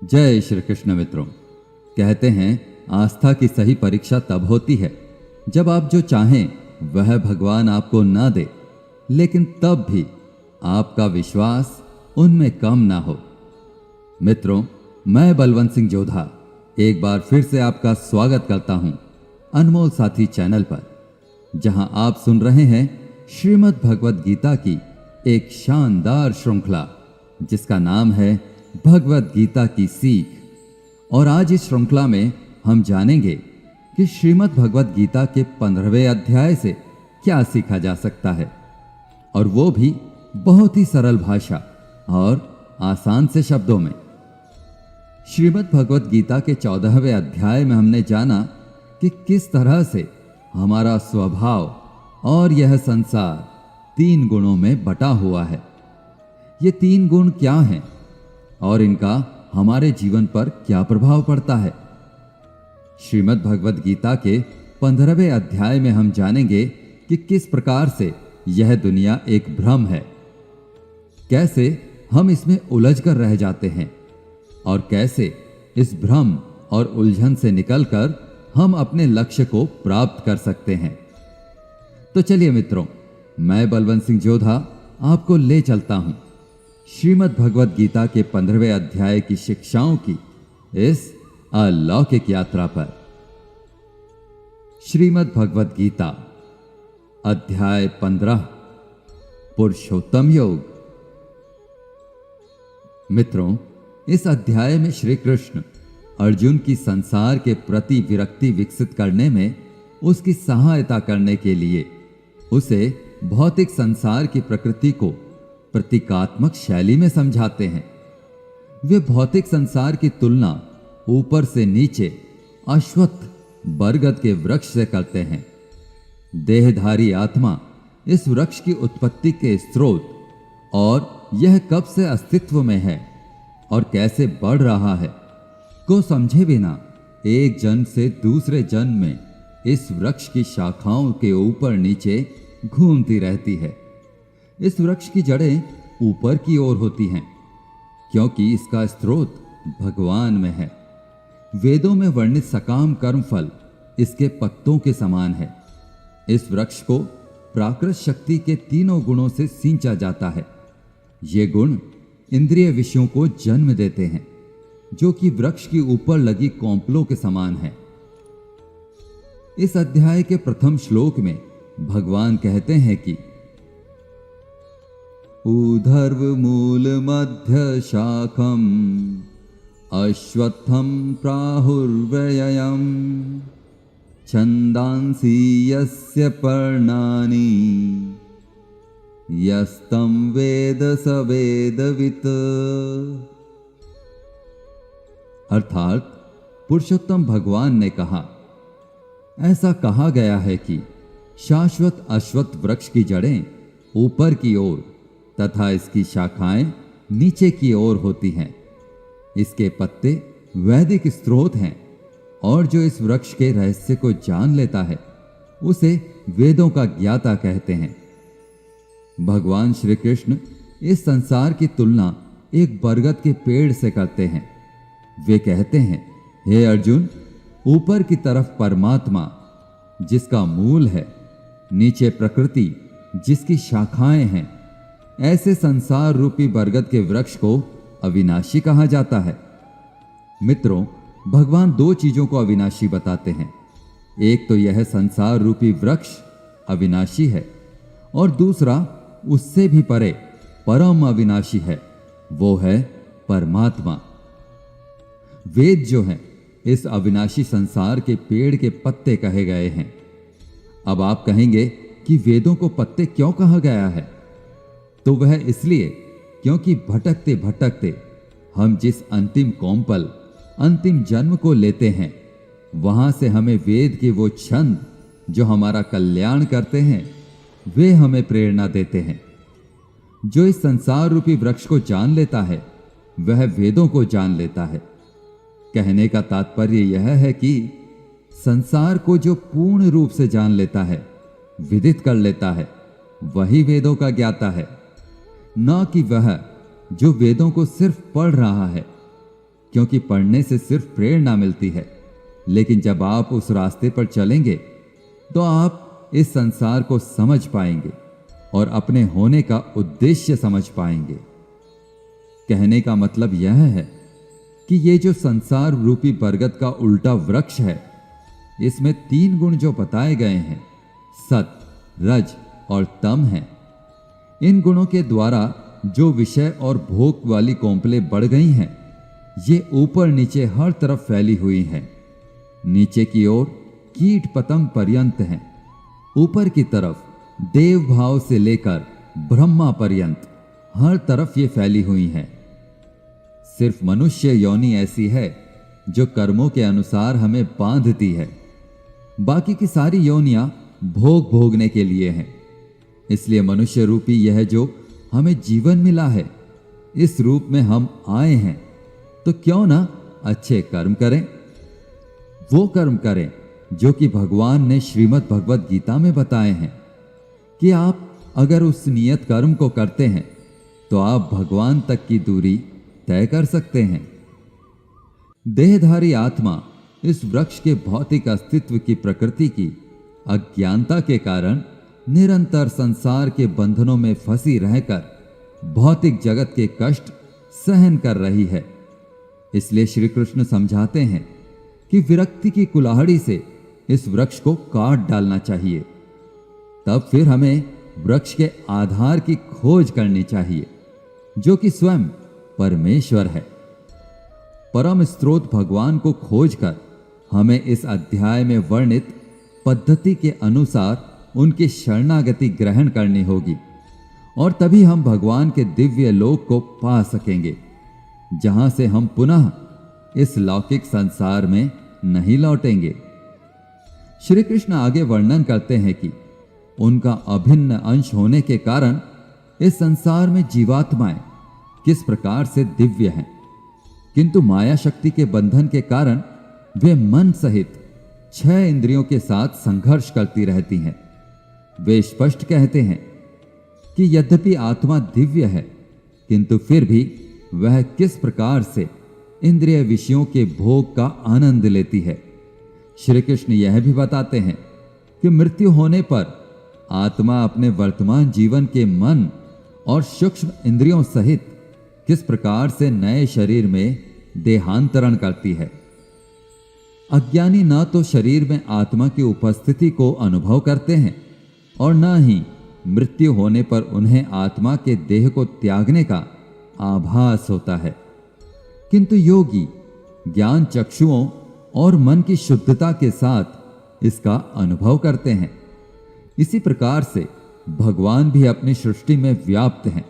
जय श्री कृष्ण। मित्रों, कहते हैं आस्था की सही परीक्षा तब होती है जब आप जो चाहें वह भगवान आपको ना दे, लेकिन तब भी आपका विश्वास उनमें कम ना हो। मित्रों, मैं बलवंत सिंह जोधा एक बार फिर से आपका स्वागत करता हूं अनमोल साथी चैनल पर, जहां आप सुन रहे हैं श्रीमद् भगवद गीता की एक शानदार श्रृंखला जिसका नाम है भगवद गीता की सीख। और आज इस श्रृंखला में हम जानेंगे कि श्रीमद् भगवद गीता के 15वें अध्याय से क्या सीखा जा सकता है, और वो भी बहुत ही सरल भाषा और आसान से शब्दों में। श्रीमद् भगवद गीता के 14वें अध्याय में हमने जाना कि किस तरह से हमारा स्वभाव और यह संसार 3 गुणों में बटा हुआ है। ये 3 गुण क्या हैं और इनका हमारे जीवन पर क्या प्रभाव पड़ता है। श्रीमद् भगवद गीता के 15वें अध्याय में हम जानेंगे कि किस प्रकार से यह दुनिया एक भ्रम है, कैसे हम इसमें उलझ कर रह जाते हैं और कैसे इस भ्रम और उलझन से निकलकर हम अपने लक्ष्य को प्राप्त कर सकते हैं। तो चलिए मित्रों, मैं बलवंत सिंह जोधा आपको ले चलता हूं श्रीमद् भगवद गीता के 15वें अध्याय की शिक्षाओं की इस अलौकिक यात्रा पर। श्रीमद् भगवद गीता अध्याय 15, पुरुषोत्तम योग। मित्रों, इस अध्याय में श्री कृष्ण अर्जुन की संसार के प्रति विरक्ति विकसित करने में उसकी सहायता करने के लिए उसे भौतिक संसार की प्रकृति को प्रतीकात्मक शैली में समझाते हैं। वे भौतिक संसार की तुलना ऊपर से नीचे अश्वत्थ बरगद के वृक्ष से करते हैं। देहधारी आत्मा इस वृक्ष की उत्पत्ति के स्रोत और यह कब से अस्तित्व में है और कैसे बढ़ रहा है को समझे बिना एक जन्म से दूसरे जन्म में इस वृक्ष की शाखाओं के ऊपर नीचे घूमती रहती है। इस वृक्ष की जड़ें ऊपर की ओर होती हैं क्योंकि इसका स्रोत भगवान में है। वेदों में वर्णित सकाम कर्म फल इसके पत्तों के समान है। इस वृक्ष को प्राकृत शक्ति के 3 गुणों से सींचा जाता है। ये गुण इंद्रिय विषयों को जन्म देते हैं, जो कि वृक्ष की ऊपर लगी कौंपलों के समान है। इस अध्याय के प्रथम श्लोक में भगवान कहते हैं कि ऊर्ध्व मूल मध्य शाखम अश्वत्थम प्राहुर्व्ययम् छंदांसि यस्य पर्णानि यस्तं वेद स वेदवित्। अर्थात पुरुषोत्तम भगवान ने कहा, ऐसा कहा गया है कि शाश्वत अश्वत्थ वृक्ष की जड़ें ऊपर की ओर तथा इसकी शाखाएं नीचे की ओर होती हैं। इसके पत्ते वैदिक स्रोत हैं और जो इस वृक्ष के रहस्य को जान लेता है उसे वेदों का ज्ञाता कहते हैं। भगवान श्री कृष्ण इस संसार की तुलना एक बरगद के पेड़ से करते हैं। वे कहते हैं, हे अर्जुन, ऊपर की तरफ परमात्मा जिसका मूल है, नीचे प्रकृति जिसकी शाखाएं हैं, ऐसे संसार रूपी बरगद के वृक्ष को अविनाशी कहा जाता है। मित्रों, भगवान 2 चीजों को अविनाशी बताते हैं। एक तो यह संसार रूपी वृक्ष अविनाशी है और दूसरा उससे भी परे परम अविनाशी है, वो है परमात्मा। वेद जो हैं इस अविनाशी संसार के पेड़ के पत्ते कहे गए हैं। अब आप कहेंगे कि वेदों को पत्ते क्यों कहा गया है? तो वह इसलिए क्योंकि भटकते भटकते हम जिस अंतिम कौंपल, अंतिम जन्म को लेते हैं, वहां से हमें वेद के वो छंद जो हमारा कल्याण करते हैं, वे हमें प्रेरणा देते हैं। जो इस संसार रूपी वृक्ष को जान लेता है वह वेदों को जान लेता है। कहने का तात्पर्य यह है कि संसार को जो पूर्ण रूप से जान लेता है, विदित कर लेता है, वही वेदों का ज्ञाता है, न कि वह जो वेदों को सिर्फ पढ़ रहा है, क्योंकि पढ़ने से सिर्फ प्रेरणा मिलती है, लेकिन जब आप उस रास्ते पर चलेंगे तो आप इस संसार को समझ पाएंगे और अपने होने का उद्देश्य समझ पाएंगे। कहने का मतलब यह है कि ये जो संसार रूपी बरगद का उल्टा वृक्ष है, इसमें 3 गुण जो बताए गए हैं, सत, रज और तम हैं। इन गुणों के द्वारा जो विषय और भोग वाली कोंपलें बढ़ गई हैं, ये ऊपर नीचे हर तरफ फैली हुई हैं। नीचे की ओर कीट पतंग पर्यंत हैं, ऊपर की तरफ देव भाव से लेकर ब्रह्मा पर्यंत हर तरफ ये फैली हुई हैं। सिर्फ मनुष्य योनि ऐसी है जो कर्मों के अनुसार हमें बांधती है। बाकी की सारी योनियां भोग भोगने के लिए हैं। इसलिए मनुष्य रूपी यह जो हमें जीवन मिला है, इस रूप में हम आए हैं, तो क्यों ना अच्छे कर्म करें। वो कर्म करें जो कि भगवान ने श्रीमद् भगवद गीता में बताए हैं कि आप अगर उस नियत कर्म को करते हैं तो आप भगवान तक की दूरी तय कर सकते हैं। देहधारी आत्मा इस वृक्ष के भौतिक अस्तित्व की प्रकृति की अज्ञानता के कारण निरंतर संसार के बंधनों में फंसी रहकर भौतिक जगत के कष्ट सहन कर रही है। इसलिए श्री कृष्ण समझाते हैं कि विरक्ति की कुल्हाड़ी से इस वृक्ष को काट डालना चाहिए। तब फिर हमें वृक्ष के आधार की खोज करनी चाहिए, जो कि स्वयं परमेश्वर है। परम स्रोत भगवान को खोजकर हमें इस अध्याय में वर्णित पद्धति के अनुसार उनकी शरणागति ग्रहण करनी होगी, और तभी हम भगवान के दिव्य लोक को पा सकेंगे, जहां से हम पुनः इस लौकिक संसार में नहीं लौटेंगे। श्री कृष्ण आगे वर्णन करते हैं कि उनका अभिन्न अंश होने के कारण इस संसार में जीवात्माएं किस प्रकार से दिव्य हैं, किंतु माया शक्ति के बंधन के कारण वे मन सहित 6 इंद्रियों के साथ संघर्ष करती रहती हैं। वे स्पष्ट कहते हैं कि यद्यपि आत्मा दिव्य है, किंतु फिर भी वह किस प्रकार से इंद्रिय विषयों के भोग का आनंद लेती है। श्री कृष्ण यह भी बताते हैं कि मृत्यु होने पर आत्मा अपने वर्तमान जीवन के मन और सूक्ष्म इंद्रियों सहित किस प्रकार से नए शरीर में देहांतरण करती है। अज्ञानी न तो शरीर में आत्मा की उपस्थिति को अनुभव करते हैं और न ही मृत्यु होने पर उन्हें आत्मा के देह को त्यागने का आभास होता है, किंतु योगी ज्ञान चक्षुओं और मन की शुद्धता के साथ इसका अनुभव करते हैं। इसी प्रकार से भगवान भी अपनी सृष्टि में व्याप्त हैं,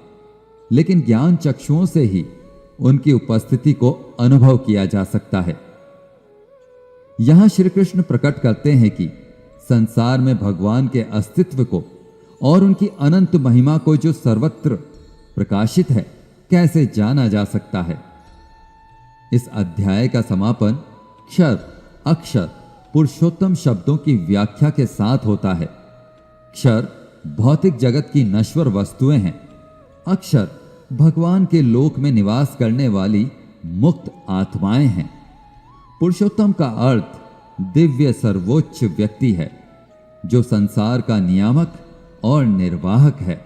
लेकिन ज्ञान चक्षुओं से ही उनकी उपस्थिति को अनुभव किया जा सकता है। यहां श्री कृष्ण प्रकट करते हैं कि संसार में भगवान के अस्तित्व को और उनकी अनंत महिमा को जो सर्वत्र प्रकाशित है, कैसे जाना जा सकता है। इस अध्याय का समापन क्षर, अक्षर, पुरुषोत्तम शब्दों की व्याख्या के साथ होता है। क्षर भौतिक जगत की नश्वर वस्तुएं हैं। अक्षर भगवान के लोक में निवास करने वाली मुक्त आत्माएं हैं। पुरुषोत्तम का अर्थ दिव्य सर्वोच्च व्यक्ति है, जो संसार का नियामक और निर्वाहक है।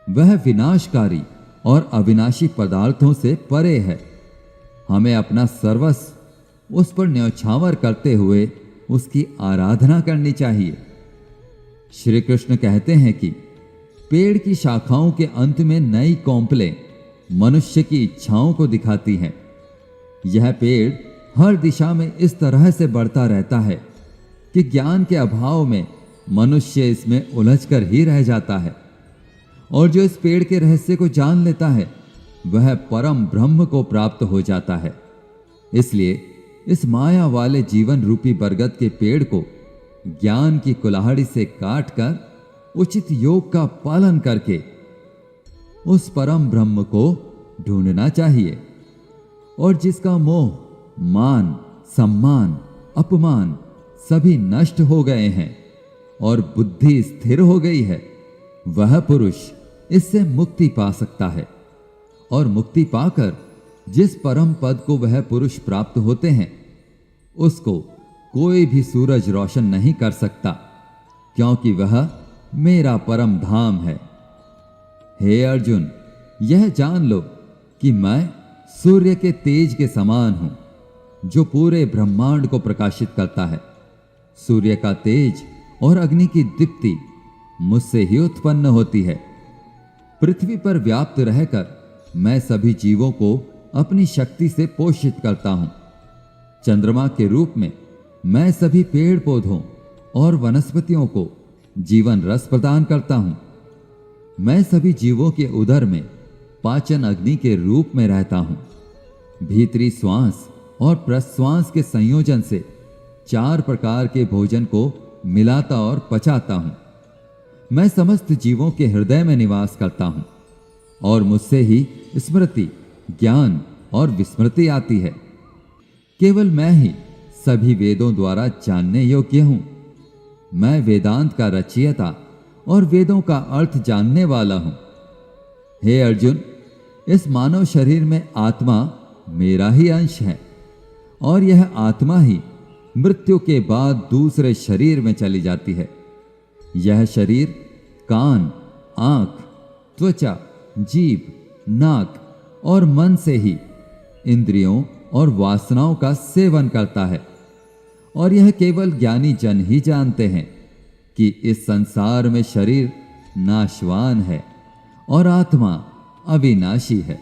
वह विनाशकारी और अविनाशी पदार्थों से परे है। हमें अपना सर्वस्व उस पर न्यौछावर करते हुए उसकी आराधना करनी चाहिए। श्री कृष्ण कहते हैं कि पेड़ की शाखाओं के अंत में नई कौंपलें मनुष्य की इच्छाओं को दिखाती हैं। यह पेड़ हर दिशा में इस तरह से बढ़ता रहता है कि ज्ञान के अभाव में मनुष्य इसमें उलझकर ही रह जाता है, और जो इस पेड़ के रहस्य को जान लेता है वह परम ब्रह्म को प्राप्त हो जाता है। इसलिए इस माया वाले जीवन रूपी बरगद के पेड़ को ज्ञान की कुल्हाड़ी से काटकर उचित योग का पालन करके उस परम ब्रह्म को ढूंढना चाहिए, और जिसका मोह, मान, सम्मान, अपमान सभी नष्ट हो गए हैं और बुद्धि स्थिर हो गई है, वह पुरुष इससे मुक्ति पा सकता है, और मुक्ति पाकर जिस परम पद को वह पुरुष प्राप्त होते हैं, उसको कोई भी सूरज रोशन नहीं कर सकता, क्योंकि वह मेरा परम धाम है। हे अर्जुन, यह जान लो कि मैं सूर्य के तेज के समान हूं, जो पूरे ब्रह्मांड को प्रकाशित करता है। सूर्य का तेज और अग्नि की दीप्ति मुझसे ही उत्पन्न होती है। पृथ्वी पर व्याप्त रहकर मैं सभी जीवों को अपनी शक्ति से पोषित करता हूं। चंद्रमा के रूप में मैं सभी पेड़ पौधों और वनस्पतियों को जीवन रस प्रदान करता हूं। मैं सभी जीवों के उदर में पाचन अग्नि के रूप में रहता हूं। भीतरी श्वास और प्रश्वास के संयोजन से 4 प्रकार के भोजन को मिलाता और पचाता हूं। मैं समस्त जीवों के हृदय में निवास करता हूं और मुझसे ही स्मृति, ज्ञान और विस्मृति आती है। केवल मैं ही सभी वेदों द्वारा जानने योग्य हूं। मैं वेदांत का रचयिता और वेदों का अर्थ जानने वाला हूं। हे अर्जुन, इस मानव शरीर में आत्मा मेरा ही अंश है और यह आत्मा ही मृत्यु के बाद दूसरे शरीर में चली जाती है। यह शरीर कान, आंख, त्वचा, जीभ, नाक और मन से ही इंद्रियों और वासनाओं का सेवन करता है। और यह केवल ज्ञानी जन ही जानते हैं कि इस संसार में शरीर नाशवान है और आत्मा अविनाशी है।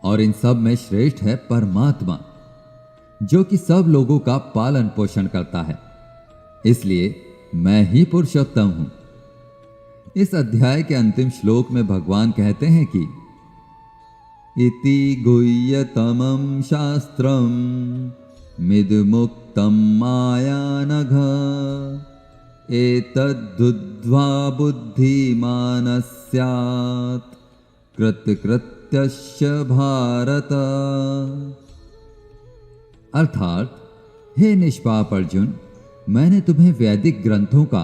और इन सब में श्रेष्ठ है परमात्मा, जो कि सब लोगों का पालन पोषण करता है। इसलिए मैं ही पुरुषोत्तम हूं। इस अध्याय के अंतिम श्लोक में भगवान कहते हैं कि इति गुह्यतमं शास्त्रम मिदमुक्तं मायानघ एतद्धुद्ध्वा बुद्धिमान् स्यात् कृतकृत्यस्य भारत। अर्थात, हे निष्पाप अर्जुन, मैंने तुम्हें वैदिक ग्रंथों का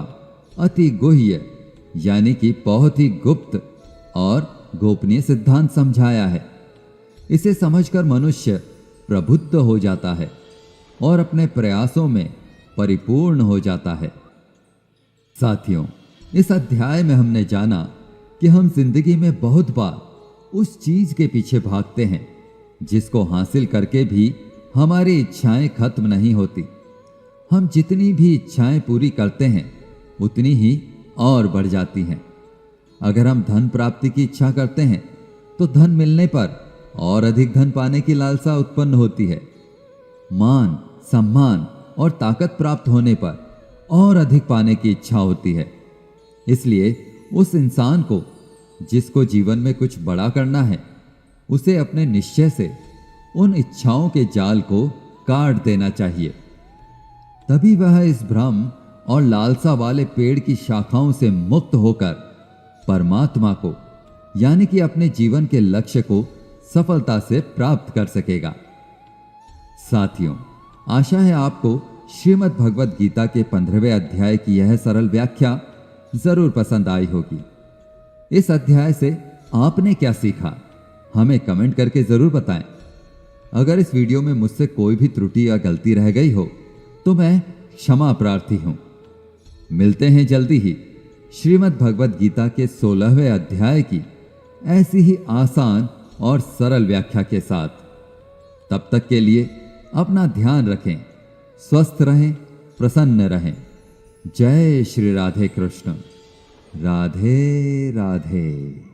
अति गुह्य यानी कि बहुत ही गुप्त और गोपनीय सिद्धांत समझाया है। इसे समझकर मनुष्य प्रबुद्ध हो जाता है और अपने प्रयासों में परिपूर्ण हो जाता है। साथियों, इस अध्याय में हमने जाना कि हम जिंदगी में बहुत बार उस चीज के पीछे भागते हैं जिसको हासिल करके भी हमारी इच्छाएं खत्म नहीं होती। हम जितनी भी इच्छाएं पूरी करते हैं उतनी ही और बढ़ जाती हैं। अगर हम धन प्राप्ति की इच्छा करते हैं तो धन मिलने पर और अधिक धन पाने की लालसा उत्पन्न होती है। मान, सम्मान और ताकत प्राप्त होने पर और अधिक पाने की इच्छा होती है। इसलिए उस इंसान को जिसको जीवन में कुछ बड़ा करना है, उसे अपने निश्चय से उन इच्छाओं के जाल को काट देना चाहिए। तभी वह इस भ्रम और लालसा वाले पेड़ की शाखाओं से मुक्त होकर परमात्मा को यानी कि अपने जीवन के लक्ष्य को सफलता से प्राप्त कर सकेगा। साथियों, आशा है आपको श्रीमद् भगवद गीता के 15वें अध्याय की यह सरल व्याख्या जरूर पसंद आई होगी। इस अध्याय से आपने क्या सीखा, हमें कमेंट करके जरूर बताएं। अगर इस वीडियो में मुझसे कोई भी त्रुटि या गलती रह गई हो तो मैं क्षमा प्रार्थी हूं। मिलते हैं जल्दी ही श्रीमद् भगवद गीता के 16वें अध्याय की ऐसी ही आसान और सरल व्याख्या के साथ। तब तक के लिए अपना ध्यान रखें, स्वस्थ रहें, प्रसन्न रहें। जय श्री राधे कृष्ण। राधे राधे।